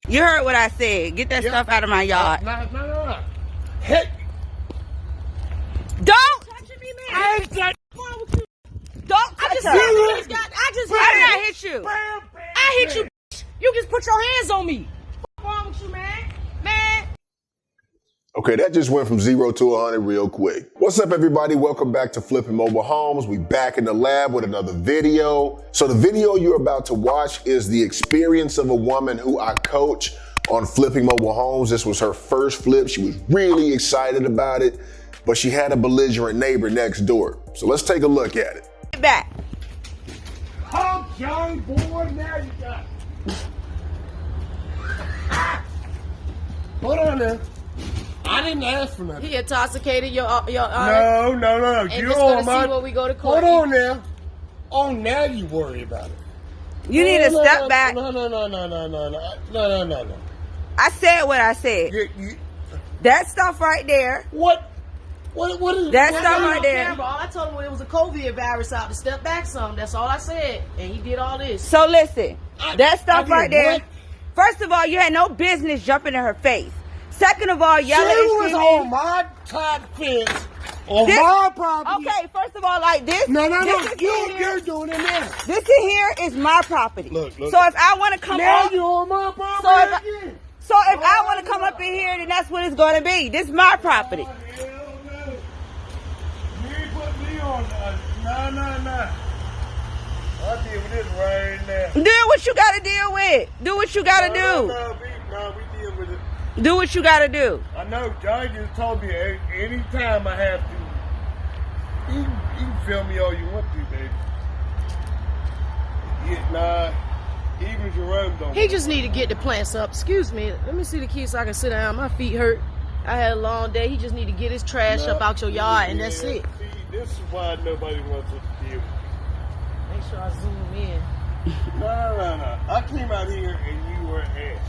You heard what I said. Get that stuff out of my yard. No. Hey. Don't! Touching me, man. I ain't touching. Don't touch her. I just hit her. I hit you. I hit you. You just put your hands on me. What's wrong with you, man? Okay, that just went from 0 to 100 real quick. What's up, everybody? Welcome back to Flipping Mobile Homes. We back in the lab with another video. So the video you're about to watch is the experience of a woman who I coach on Flipping Mobile Homes. This was her first flip. She was really excited about it, but she had a belligerent neighbor next door. So let's take a look at it. Get back. Oh, Johnny boy, now you got it. Hold on there. I didn't ask for nothing. He intoxicated your No. And You just on gonna see when we go to court. Hold on now. Oh, now you worry about it. You need to step back. No. I said what I said. That stuff right there. What is That stuff right there. All I told him it was a COVID virus out to step back some. That's all I said. And he did all this. So listen, that stuff right there. What? First of all, you had no business jumping in her face. Second of all, yelling She and was screaming. on my top fence, on my property. Okay, first of all, like this. No. This You're doing it now. This in here is my property. Look. So if I want to come Now up, you're on my property again. so if I want to come up in here, then that's what it's going to be. This is my property. Oh, hell no. You ain't put me on. No. I'll deal with this right now. Do what you got to deal with. Do what you got to do. No, we deal with it. Do what you got to do. I know, Johnny just told me anytime I have to, you can film me all you want to, baby. Even Jerome don't. He just need to get the plants up. Excuse me. Let me see the key so I can sit down. My feet hurt. I had a long day. He just need to get his trash up out your yard, and that's it. See, this is why nobody wants us to deal with it. Make sure I zoom in. No. I came out here and you were ass.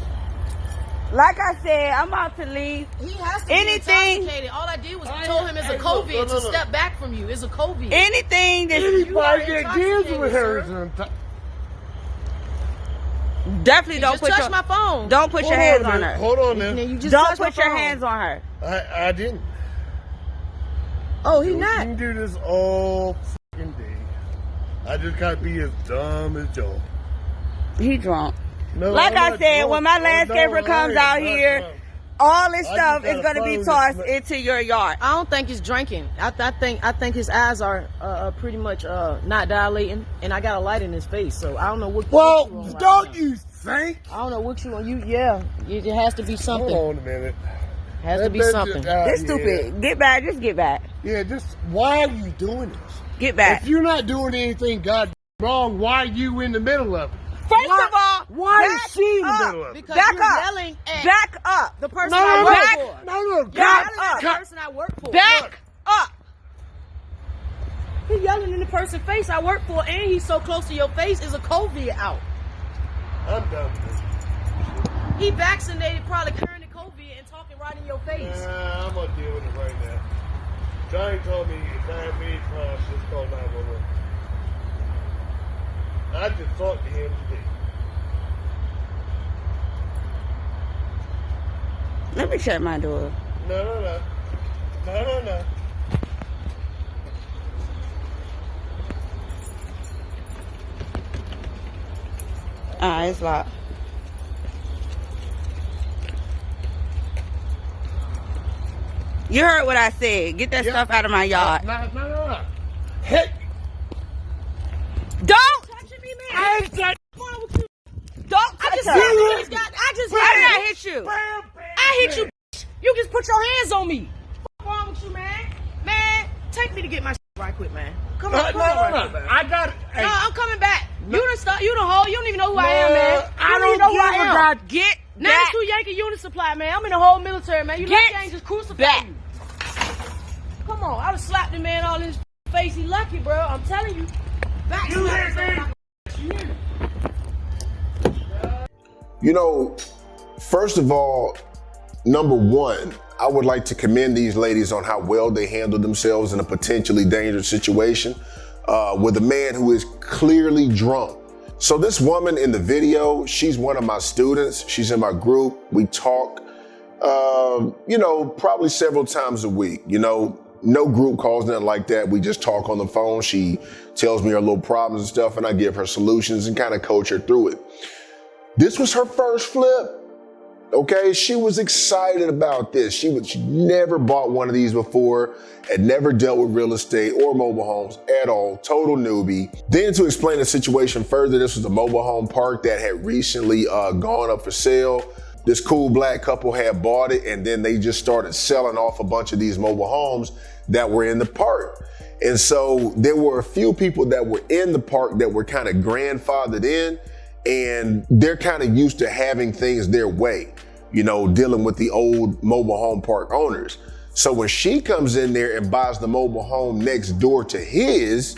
Like I said, I'm about to leave. He has to Anything- be intoxicated. All I did was told him it's a COVID to step back from you. It's a COVID. Anything that Anybody that deals with her is definitely don't just put touch your my phone. don't put your hands on her. Hold on And now. then you just Don't touch my put your phone. hands on her. I didn't. Oh, he You not. can do this all fucking day. I just gotta be as dumb as Joe. He drunk. No, Like I'm I not said, drunk. when my landscaper No, comes I out ain't. here, No. all this I stuff just is got going to be a phone tossed that's- into your yard. I don't think he's drinking. I think his eyes are pretty much not dilating, and I got a light in his face, so I don't know what. Well, what you on right don't now. you think? I don't know what you on. It has to be something. Hold on a minute. Has to be That- something. This stupid. Get back. Just get back. Yeah, just why are you doing this? Get back. If you're not doing anything God wrong, why are you in the middle of it? First of all, why back is she in the up. middle of it? Because Back you're up. yelling at Back up. the person No, I no, work back- for. No, You're Back yelling at up. the person I work for. Back up. He yelling in the person's face I work for, and he's so close to your face. Is a COVID out. I'm done with this. He vaccinated, probably carrying the COVID and talking right in your face. I'm gonna deal with it right now. Johnny told me if I have any problems, just call 911. I just talked to him today. Let me shut my door. No. It's locked. You heard what I said. Get that stuff out of my yard. No. Hey, Don't. Touching me, man. I ain't touching. Don't touch her. I just Why did I hit you? I hit you. You just put your hands on me. What's wrong with you, man? Man, take me to get my right quick, man. Come on, come on, right quick, man. I got it. Hey, No, I'm coming back. You done start. You done hold. You don't even know who I am, man. You I even don't know who give I a am. god. Get back. 92 Yankee unit supply, man. I'm in the whole military, man. You Get lucky I ain't just crucified back. you. Come on, I done slapped the man all in his face. He lucky, bro. I'm telling you. Back You to hear that. me? You know, first of all, number one, I would like to commend these ladies on how well they handled themselves in a potentially dangerous situation with a man who is clearly drunk. So this woman in the video, she's one of my students. She's in my group. We talk, probably several times a week. No group calls, nothing like that. We just talk on the phone. She tells me her little problems and stuff, and I give her solutions and kind of coach her through it. This was her first flip. Okay, she was excited about this. She never bought one of these before, had never dealt with real estate or mobile homes at all, total newbie. Then to explain the situation further, this was a mobile home park that had recently gone up for sale. This cool black couple had bought it, and then they just started selling off a bunch of these mobile homes that were in the park. And so there were a few people that were in the park that were kind of grandfathered in, and they're kind of used to having things their way, dealing with the old mobile home park owners. So when she comes in there and buys the mobile home next door to his,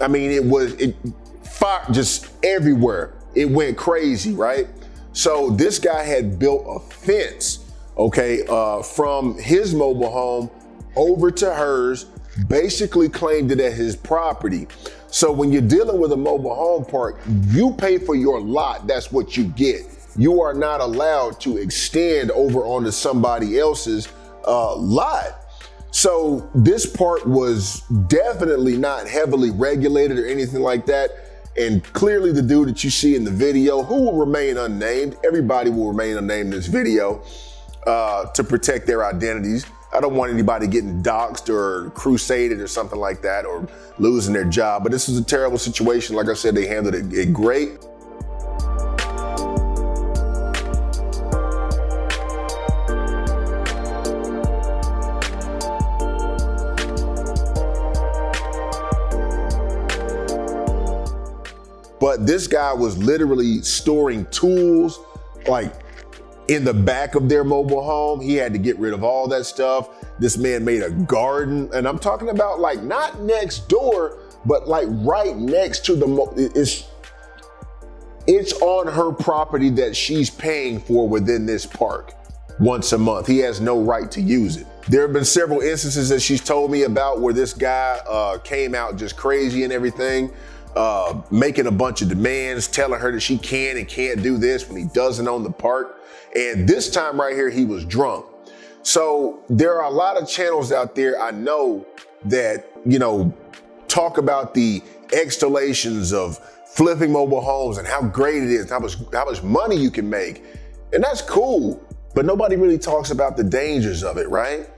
it fire just everywhere. It went crazy, right? So this guy had built a fence, from his mobile home over to hers, basically claimed it as his property. So when you're dealing with a mobile home park, you pay for your lot, that's what you get. You are not allowed to extend over onto somebody else's lot. So this part was definitely not heavily regulated or anything like that. And clearly the dude that you see in the video, who will remain unnamed, everybody will remain unnamed in this video to protect their identities. I don't want anybody getting doxxed or crusaded or something like that or losing their job. But this is a terrible situation. Like I said, they handled it great. But this guy was literally storing tools in the back of their mobile home. He had to get rid of all that stuff. This man made a garden, and I'm talking about not next door, but right next to it's on her property that she's paying for within this park once a month. He has no right to use it. There have been several instances that she's told me about where this guy came out just crazy and everything, making a bunch of demands, telling her that she can and can't do this when he doesn't own the park. And this time right here, he was drunk. So there are a lot of channels out there I know that, talk about the extollations of flipping mobile homes and how great it is, how much money you can make. And that's cool, but nobody really talks about the dangers of it, right?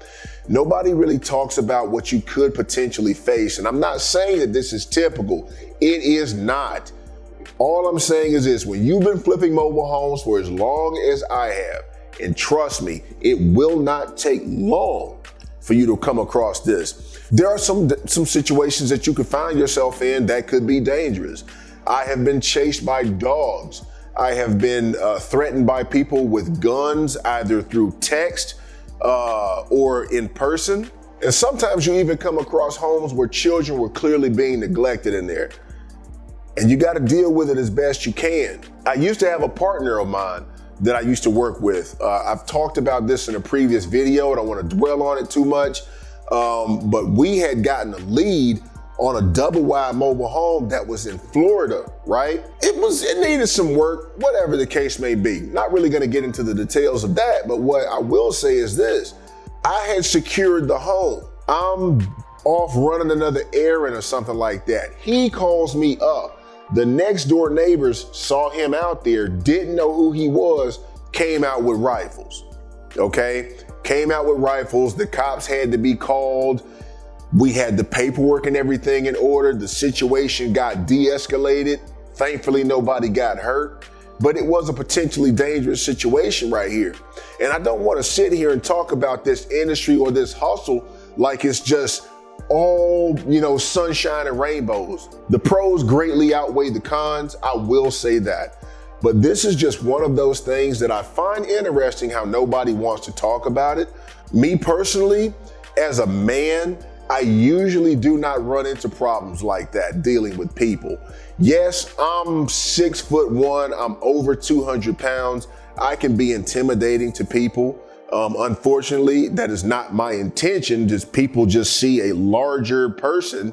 Nobody really talks about what you could potentially face. And I'm not saying that this is typical. It is not. All I'm saying is this: when you've been flipping mobile homes for as long as I have, and trust me, it will not take long for you to come across this. There are some situations that you could find yourself in that could be dangerous. I have been chased by dogs. I have been threatened by people with guns, either through text or in person. And sometimes you even come across homes where children were clearly being neglected in there. And you got to deal with it as best you can. I used to have a partner of mine that I used to work with. I've talked about this in a previous video. I don't want to dwell on it too much. But we had gotten a lead on a double wide mobile home that was in Florida, right? It needed some work, whatever the case may be. Not really going to get into the details of that, but what I will say is this: I had secured the home. I'm off running another errand or something like that. He calls me up. The next door neighbors saw him out there, didn't know who he was, came out with rifles, okay? Came out with rifles. The cops had to be called. We had the paperwork and everything in order. The situation got de-escalated. Thankfully, nobody got hurt, but it was a potentially dangerous situation right here. And I don't want to sit here and talk about this industry or this hustle like it's just all, sunshine and rainbows. The pros greatly outweigh the cons, I will say that. But this is just one of those things that I find interesting how nobody wants to talk about it. Me personally, as a man, I usually do not run into problems like that dealing with people. Yes, I'm 6'1", I'm over 200 pounds. I can be intimidating to people. Unfortunately, that is not my intention. Just people just see a larger person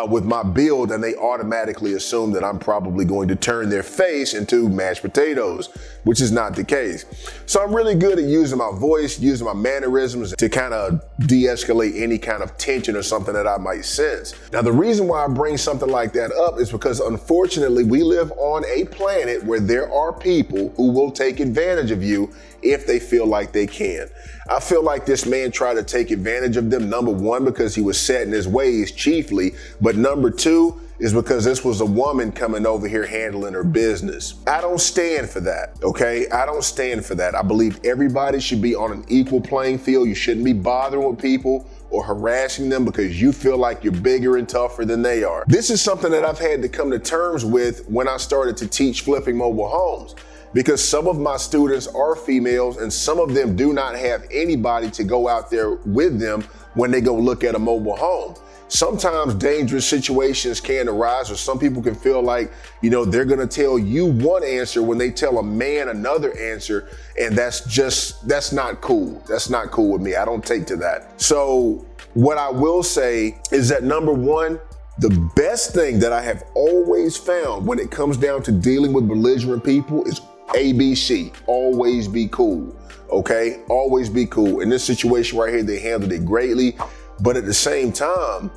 with my build, and they automatically assume that I'm probably going to turn their face into mashed potatoes, which is not the case. So I'm really good at using my voice, using my mannerisms to kind of de-escalate any kind of tension or something that I might sense. Now, the reason why I bring something like that up is because unfortunately we live on a planet where there are people who will take advantage of you if they feel like they can. I feel like this man tried to take advantage of them, number one, because he was set in his ways chiefly, but number two is because this was a woman coming over here handling her business. I don't stand for that, okay? I don't stand for that. I believe everybody should be on an equal playing field. You shouldn't be bothering with people or harassing them because you feel like you're bigger and tougher than they are. This is something that I've had to come to terms with when I started to teach flipping mobile homes, because some of my students are females and some of them do not have anybody to go out there with them when they go look at a mobile home. Sometimes dangerous situations can arise, or some people can feel like, they're gonna tell you one answer when they tell a man another answer, and that's not cool. That's not cool with me. I don't take to that. So what I will say is that number one, the best thing that I have always found when it comes down to dealing with belligerent people is ABC, always be cool, okay? Always be cool. In this situation right here, they handled it greatly, but at the same time,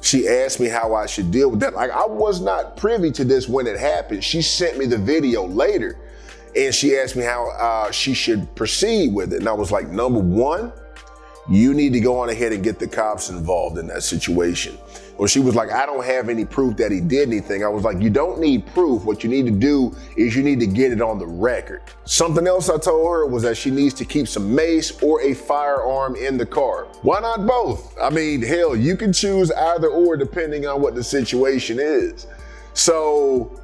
she asked me how I should deal with that. Like, I was not privy to this when it happened. She sent me the video later, and she asked me how she should proceed with it. And I was like, number one, you need to go on ahead and get the cops involved in that situation. Well, she was like, I don't have any proof that he did anything. I was like, you don't need proof. What you need to do is you need to get it on the record. Something else I told her was that she needs to keep some mace or a firearm in the car. Why not both? I mean, hell, you can choose either or depending on what the situation is. So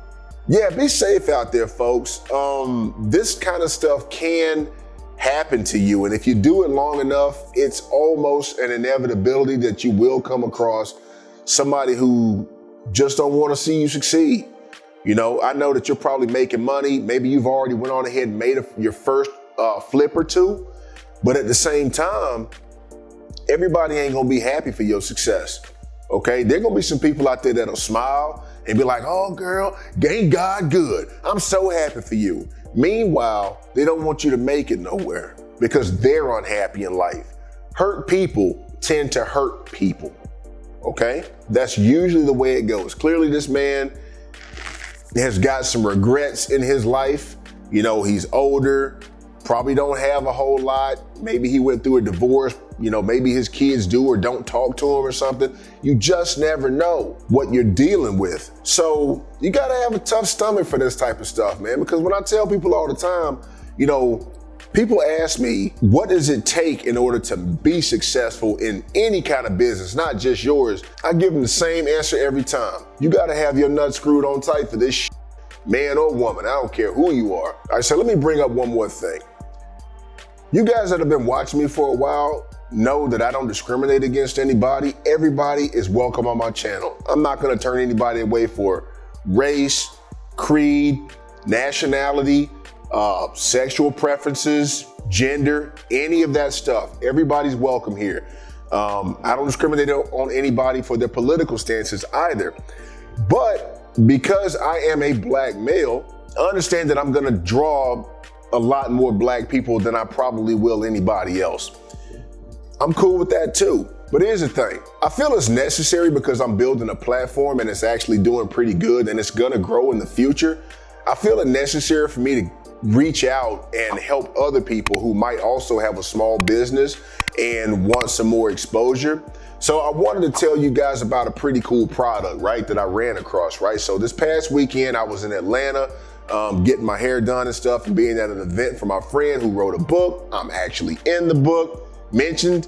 yeah, be safe out there, folks. This kind of stuff can happen to you. And if you do it long enough, it's almost an inevitability that you will come across somebody who just don't want to see you succeed. I know that you're probably making money. Maybe you've already went on ahead and made your first flip or two, but at the same time, everybody ain't gonna be happy for your success, okay? There gonna be some people out there that'll smile and be like, oh girl, ain't God good? I'm so happy for you. Meanwhile, they don't want you to make it nowhere because they're unhappy in life. Hurt people tend to hurt people, okay? That's usually the way it goes. Clearly, this man has got some regrets in his life. He's older, probably don't have a whole lot. Maybe he went through a divorce. Maybe his kids do or don't talk to him or something. You just never know what you're dealing with. So you gotta have a tough stomach for this type of stuff, man, because when I tell people all the time, people ask me, what does it take in order to be successful in any kind of business, not just yours? I give them the same answer every time. You gotta have your nuts screwed on tight for this shit, man or woman, I don't care who you are. All right, so let me bring up one more thing. You guys that have been watching me for a while know that I don't discriminate against anybody. Everybody is welcome on my channel. I'm not gonna turn anybody away for race, creed, nationality, sexual preferences, gender, any of that stuff. Everybody's welcome here. I don't discriminate on anybody for their political stances either. But because I am a black male, I understand that I'm gonna draw a lot more black people than I probably will anybody else. I'm cool with that too. But here's the thing. I feel it's necessary because I'm building a platform and it's actually doing pretty good and it's gonna grow in the future. I feel it necessary for me to reach out and help other people who might also have a small business and want some more exposure. So I wanted to tell you guys about a pretty cool product, right, that I ran across, right? So this past weekend, I was in Atlanta, getting my hair done and stuff and being at an event for my friend who wrote a book. I'm actually in the book, mentioned,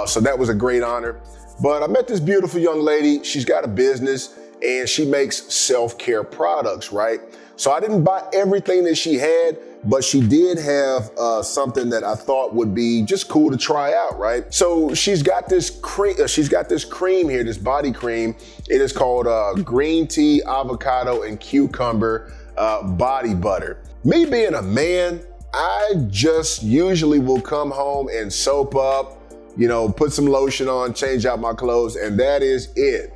so that was a great honor. But I met this beautiful young lady. She's got a business and she makes self-care products, right? So I didn't buy everything that she had, but she did have something that I thought would be just cool to try out, right? So she's got this cream. Here, this body cream. It is called green tea, avocado, and cucumber body butter. Me being a man, I just usually will come home and soap up, put some lotion on, change out my clothes, and that is it.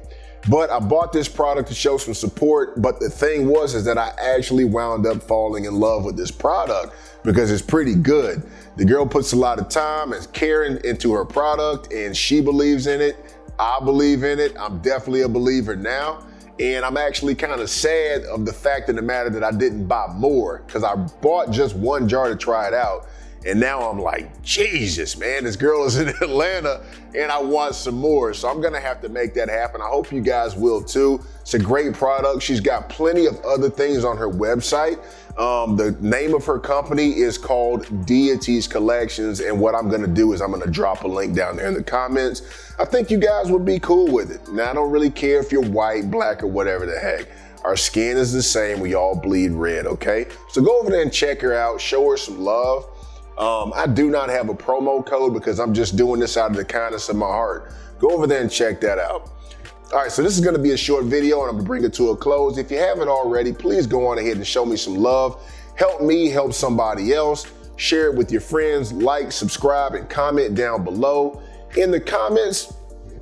But I bought this product to show some support, but the thing is that I actually wound up falling in love with this product because it's pretty good. The girl puts a lot of time and care into her product, and she believes in it. I believe in it. I'm definitely a believer now. And I'm actually kind of sad of the fact of the matter that I didn't buy more, because I bought just one jar to try it out. And now I'm like, Jesus, man, this girl is in Atlanta and I want some more. So I'm gonna have to make that happen. I hope you guys will too. It's a great product. She's got plenty of other things on her website. The name of her company is called Deities Collections. And what I'm gonna do is I'm gonna drop a link down there in the comments. I think you guys would be cool with it. Now, I don't really care if you're white, black, or whatever the heck. Our skin is the same. We all bleed red, okay? So go over there and check her out. Show her some love. I do not have a promo code because I'm just doing this out of the kindness of my heart. Go over there and check that out. All right, so this is gonna be a short video and I'm gonna bring it to a close. If you haven't already, please go on ahead and show me some love. Help me help somebody else. Share it with your friends, like, subscribe, and comment down below. In the comments,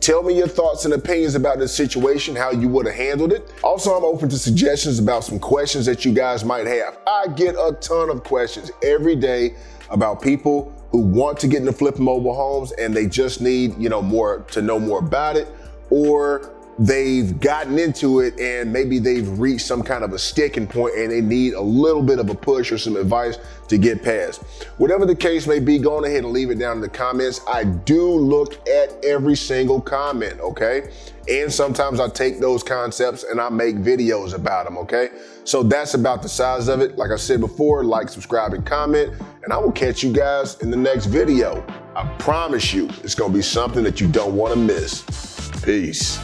tell me your thoughts and opinions about this situation, how you would have handled it. Also, I'm open to suggestions about some questions that you guys might have. I get a ton of questions every day about people who want to get into flipping mobile homes and they just need, more to know more about it, or they've gotten into it and maybe they've reached some kind of a sticking point and they need a little bit of a push or some advice to get past. Whatever the case may be, go on ahead and leave it down in the comments. I do look at every single comment, okay? And sometimes I take those concepts and I make videos about them, okay? So that's about the size of it. Like I said before, like, subscribe, and comment, and I will catch you guys in the next video. I promise you, it's gonna be something that you don't wanna miss. Peace.